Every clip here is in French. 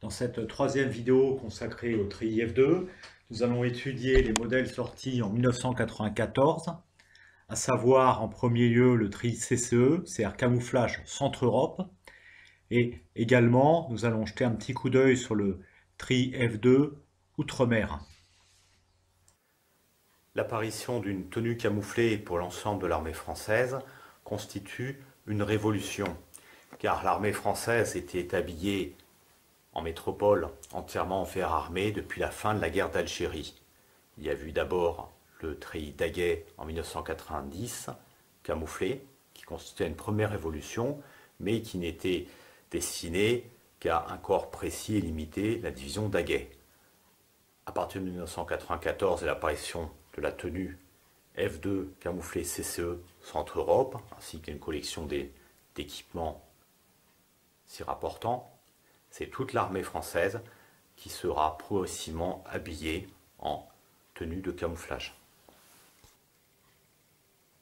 Dans cette troisième vidéo consacrée au treillis F2, nous allons étudier les modèles sortis en 1994, à savoir en premier lieu le treillis CCE, c'est-à-dire camouflage Centre-Europe, et également nous allons jeter un petit coup d'œil sur le treillis F2 Outre-mer. L'apparition d'une tenue camouflée pour l'ensemble de l'armée française constitue une révolution, car l'armée française était habillée en métropole entièrement en fer armé depuis la fin de la guerre d'Algérie. Il y a eu d'abord le treillis Daguet en 1990, camouflé, qui constituait une première révolution, mais qui n'était destiné qu'à un corps précis et limité, la division Daguet. À partir de 1994 et l'apparition de la tenue F2 camouflée CCE Centre-Europe, ainsi qu'une collection d'équipements s'y rapportant, c'est toute l'armée française qui sera progressivement habillée en tenue de camouflage.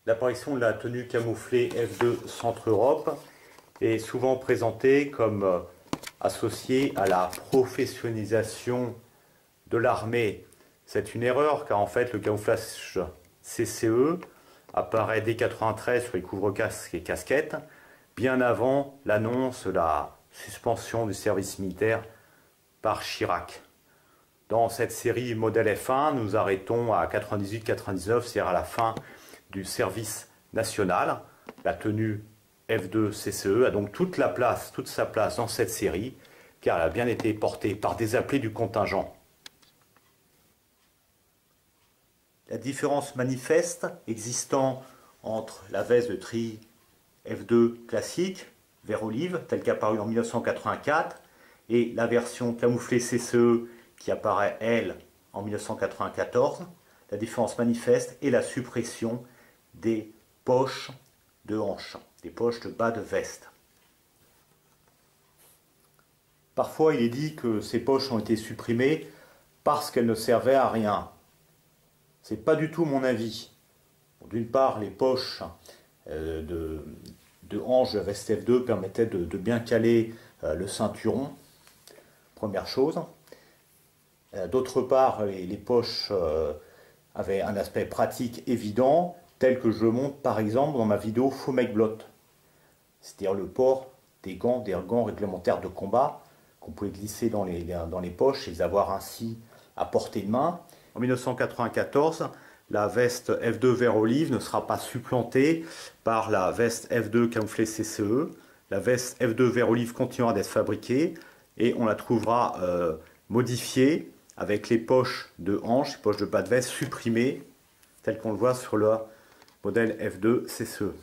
L'apparition de la tenue camouflée F2 Centre-Europe est souvent présentée comme associée à la professionnalisation de l'armée. C'est une erreur car en fait le camouflage CCE apparaît dès 1993 sur les couvre-casques et casquettes, bien avant l'annonce de la suspension du service militaire par Chirac. Dans cette série modèle F1, nous arrêtons à 98-99, c'est-à-dire à la fin du service national. La tenue F2 CCE a donc toute sa place dans cette série, car elle a bien été portée par des appelés du contingent. La différence manifeste existant entre la veste de treillis F2 classique, vert olive, telle qu'apparue en 1984, et la version camouflée CCE qui apparaît, elle, en 1994, la différence manifeste est la suppression des poches de hanche, des poches de bas de veste. Parfois, il est dit que ces poches ont été supprimées parce qu'elles ne servaient à rien. Ce n'est pas du tout mon avis. D'une part, les poches de hanche de la veste F2 permettaient de bien caler le ceinturon, première chose. D'autre part, les poches avaient un aspect pratique évident, tel que je le montre par exemple dans ma vidéo Faux Mec Blot, c'est-à-dire le port des gants réglementaires de combat qu'on pouvait glisser dans les poches et les avoir ainsi à portée de main. En 1994, la veste F2 vert olive ne sera pas supplantée par la veste F2 camouflée CCE. La veste F2 vert olive continuera d'être fabriquée et on la trouvera modifiée avec les poches de hanche, les poches de bas de veste supprimées, telles qu'on le voit sur le modèle F2 CCE.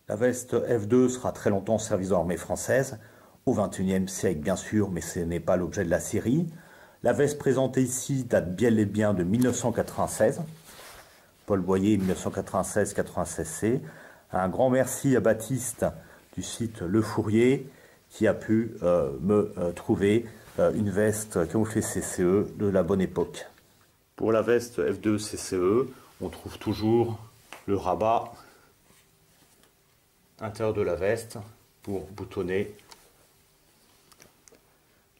La veste F2 sera très longtemps en service dans l'armée française, au XXIe siècle bien sûr, mais ce n'est pas l'objet de la série. La veste présentée ici date bien et bien de 1996. Paul Boyer, 1996-96C. Un grand merci à Baptiste du site Le Fourier qui a pu me trouver une veste camouflée CCE de la bonne époque. Pour la veste F2 CCE, on trouve toujours le rabat intérieur de la veste pour boutonner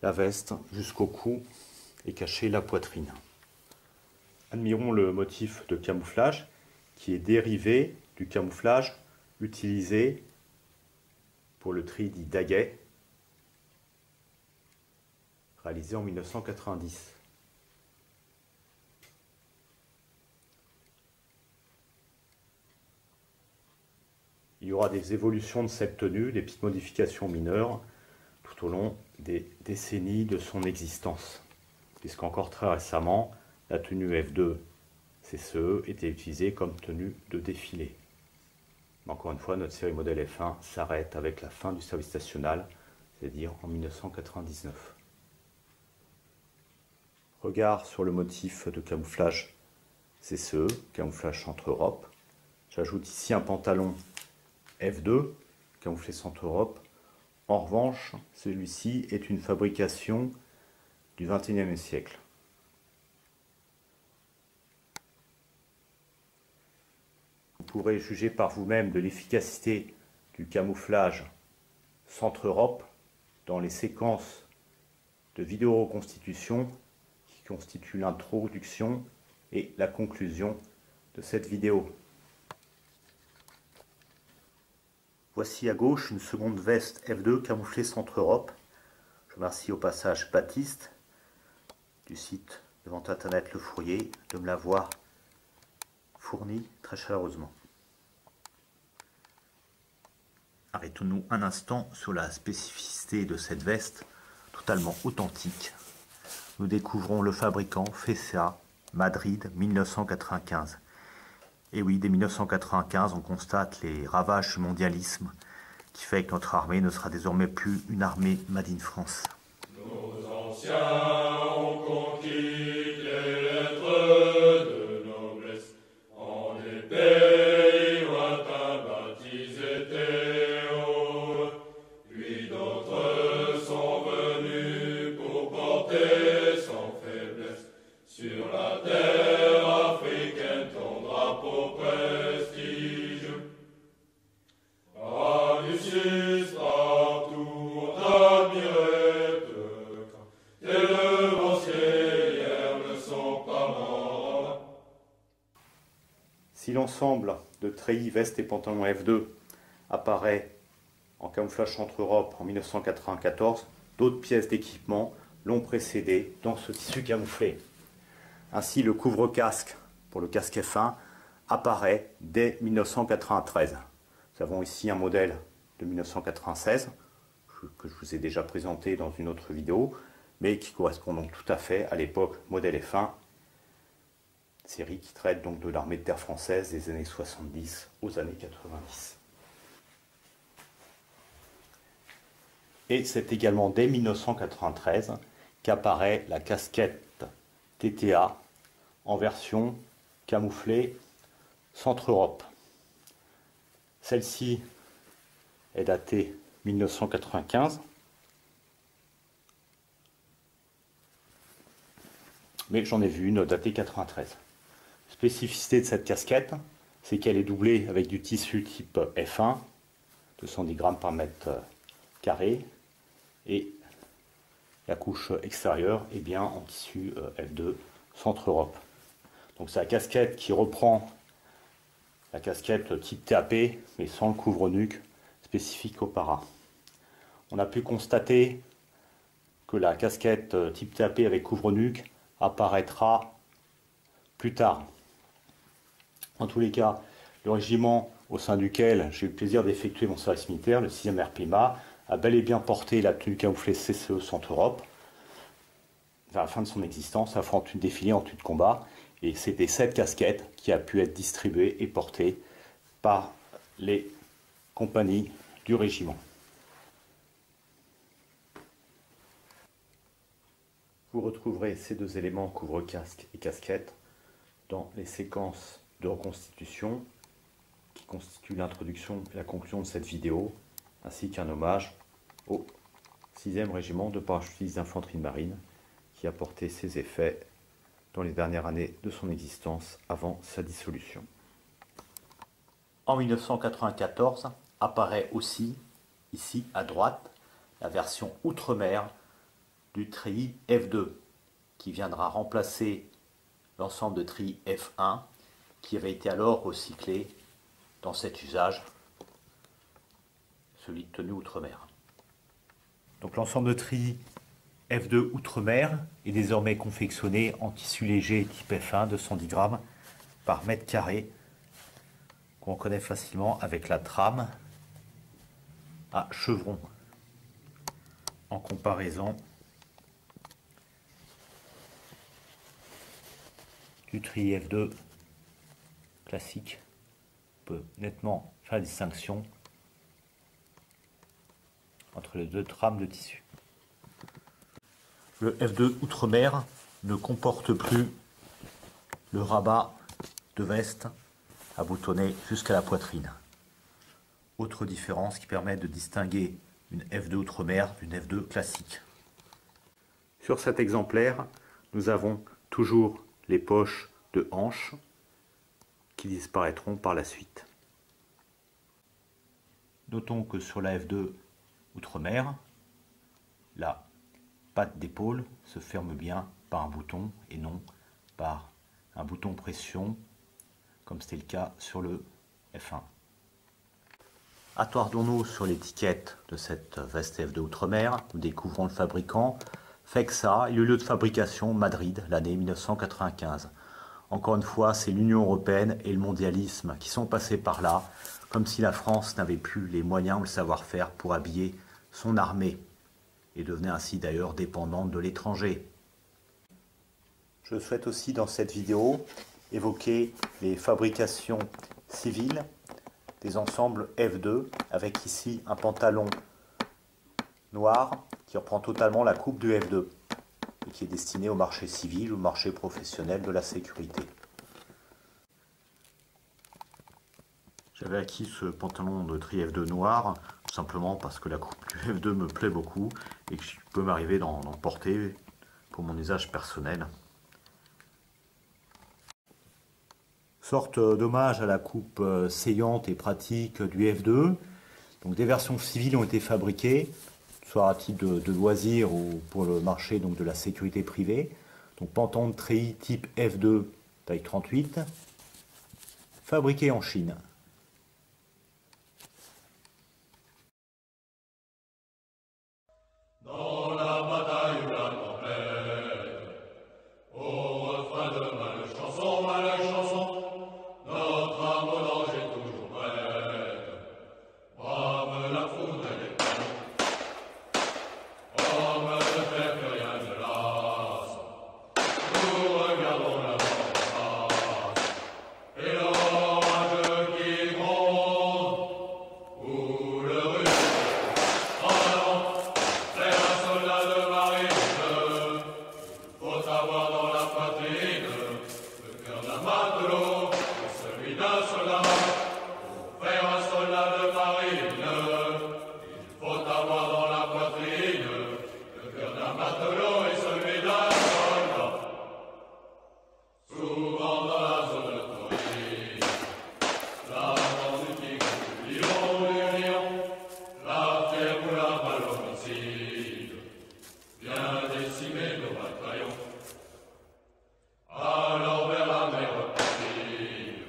la veste jusqu'au cou et cacher la poitrine. Admirons le motif de camouflage qui est dérivé du camouflage utilisé pour le treillis dit Daguet, réalisé en 1990. Il y aura des évolutions de cette tenue, des petites modifications mineures tout au long des décennies de son existence, puisqu'encore très récemment, la tenue F2 CCE était utilisée comme tenue de défilé. Mais encore une fois, notre série modèle F1 s'arrête avec la fin du service national, c'est-à-dire en 1999. Regard sur le motif de camouflage CCE, camouflage Centre-Europe. J'ajoute ici un pantalon F2, camouflé Centre-Europe. En revanche, celui-ci est une fabrication du XXIe siècle. pourrez juger par vous-même de l'efficacité du camouflage Centre-Europe dans les séquences de vidéo reconstitution qui constituent l'introduction et la conclusion de cette vidéo. Voici à gauche une seconde veste F2 camouflée Centre-Europe. Je remercie au passage Baptiste du site de vente internet Le Fourrier de me l'avoir fourni très chaleureusement. Arrêtons-nous un instant sur la spécificité de cette veste totalement authentique. Nous découvrons le fabricant FESEA, Madrid 1995. Et oui, dès 1995, on constate les ravages du mondialisme qui fait que notre armée ne sera désormais plus une armée made in France. Nos anciens ont conquis les lettres de noblesse en des pays lointains baptisés Théo. Puis d'autres sont venus pour porter sans faiblesse sur la terre africaine ton drapeau prestige. Lucius partout admiré de tes devanciers hier ne sont pas morts. Si l'ensemble de treillis, vestes et pantalons F2 apparaît en camouflage Centre-Europe en 1994, d'autres pièces d'équipement l'ont précédé dans ce tissu camouflé. Ainsi, le couvre-casque pour le casque F1 apparaît dès 1993. Nous avons ici un modèle de 1996 que je vous ai déjà présenté dans une autre vidéo, mais qui correspond donc tout à fait à l'époque modèle F1, série qui traite donc de l'armée de terre française des années 70 aux années 90. Et c'est également dès 1993 qu'apparaît la casquette TTA en version camouflée Centre-Europe. Celle-ci est datée 1995, mais j'en ai vu une datée 93. Spécificité de cette casquette, c'est qu'elle est doublée avec du tissu type F1, 210 grammes par mètre carré, et la couche extérieure est bien en tissu F2 Centre-Europe. Donc c'est la casquette qui reprend la casquette type TAP, mais sans le couvre-nuque spécifique au para. On a pu constater que la casquette type TAP avec couvre-nuque apparaîtra plus tard. En tous les cas, le régiment au sein duquel j'ai eu le plaisir d'effectuer mon service militaire, le 6e RPMA, a bel et bien porté la tenue camouflée CCE Centre-Europe. Vers la fin de son existence, à en tenue de défilé, en tenue de combat. Et c'était cette casquette qui a pu être distribuée et portée par les compagnies du régiment. Vous retrouverez ces deux éléments, couvre-casque et casquette, dans les séquences de reconstitution qui constituent l'introduction et la conclusion de cette vidéo, ainsi qu'un hommage au 6e régiment de parachutistes d'infanterie de marine qui a porté ses effets dans les dernières années de son existence avant sa dissolution. En 1994 apparaît aussi, ici à droite, la version Outre-mer du treillis F2 qui viendra remplacer l'ensemble de treillis F1 qui avait été alors recyclé dans cet usage, celui de tenue Outre-mer. Donc l'ensemble de treillis F2 Outre-mer est désormais confectionné en tissu léger type F1 de 110 grammes par mètre carré qu'on reconnaît facilement avec la trame à chevron en comparaison du treillis F2 classique. On peut nettement faire la distinction entre les deux trames de tissu. Le F2 Outre-mer ne comporte plus le rabat de veste à boutonner jusqu'à la poitrine. Autre différence qui permet de distinguer une F2 Outre-mer d'une F2 classique. Sur cet exemplaire, nous avons toujours les poches de hanche qui disparaîtront par la suite. Notons que sur la F2 Outre-mer, la patte d'épaule se ferme bien par un bouton et non par un bouton pression, comme c'était le cas sur le F1. Attardons-nous sur l'étiquette de cette veste F2 Outre-mer. Nous découvrons le fabricant, FEXA, et le lieu de fabrication, Madrid, l'année 1995. Encore une fois, c'est l'Union européenne et le mondialisme qui sont passés par là, comme si la France n'avait plus les moyens ou le savoir-faire pour habiller son armée, et devenait ainsi d'ailleurs dépendante de l'étranger. Je souhaite aussi dans cette vidéo évoquer les fabrications civiles des ensembles F2, avec ici un pantalon noir qui reprend totalement la coupe du F2 et qui est destiné au marché civil ou au marché professionnel de la sécurité. J'avais acquis ce pantalon de tri F2 noir tout simplement parce que la coupe du F2 me plaît beaucoup et que je peux m'arriver d'en porter pour mon usage personnel. Sorte d'hommage à la coupe saillante et pratique du F2. Donc des versions civiles ont été fabriquées, soit à titre de loisir ou pour le marché donc de la sécurité privée. Donc pantalon de treillis type F2 taille 38, fabriqué en Chine. Dans la bataille ou la tempête, au refrain de malles chansons, notre âme au danger toujours prête. Brave la foudre et les canons, homme de fer que rien ne lasse. Nous regardons la mort en face, et l'orage qui gronde, où le russe en avant. C'est un soldat de marine, faut avoir dans la poitrine le cœur d'un matelot et celui d'un soldat. Pour faire un soldat de marine, il faut avoir dans la poitrine le cœur d'un matelot et celui d'un soldat. Souvent dans la zone de Taurine, la mort du tigre, du lion, la fièvre ou la balle homicide vient décimer nos bataillons. Alors vers la mer repartie,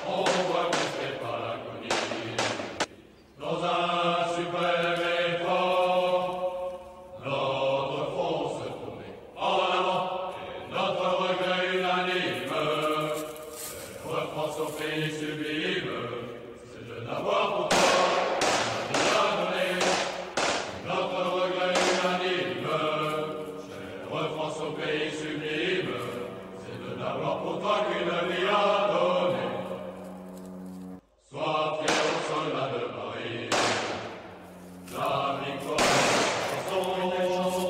on voit pousser par l'agonie. Dans un suprême effort, notre front se tournait en avant et notre regret unanime. C'est le refrain son pays sublime, c'est de n'avoir pour toi rien donné. Notre regret unanime, cher refrain son pays sublime, c'est de n'avoir pour toi qu'une vie à donner. Sois fier au soldat de marine, la victoire est une chanson,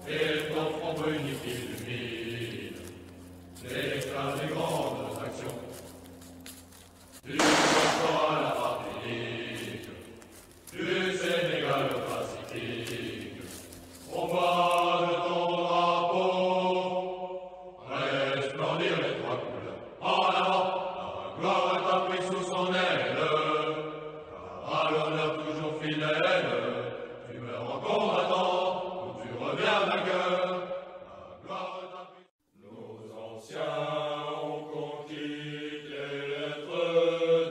et ton front bruni qui illumine l'éclat des grandes actions. Du Bosphore à la Martinique, du Sénégal au Pacifique, au bas de ton drapeau, resplendir les trois couleurs. En avant, la gloire est apprise sous son aile, car à l'honneur toujours fidèle, tu meurs en combattant, ou tu reviens vainqueur. La gloire est apprise. Nos anciens ont conquis les lettres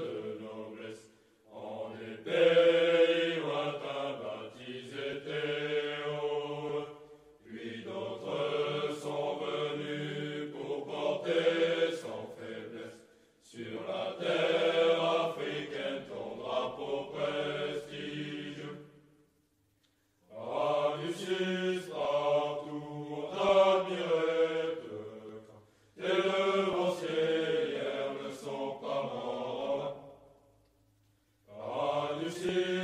de noblesse en des pays lointains baptisés théoles. Puis d'autres sont venus pour porter sans faiblesse sur la terre africaine ton drapeau prestige. Par du Suisse partout on t'admirait quand tes devanciers hier ne sont pas morts. Par du Suisse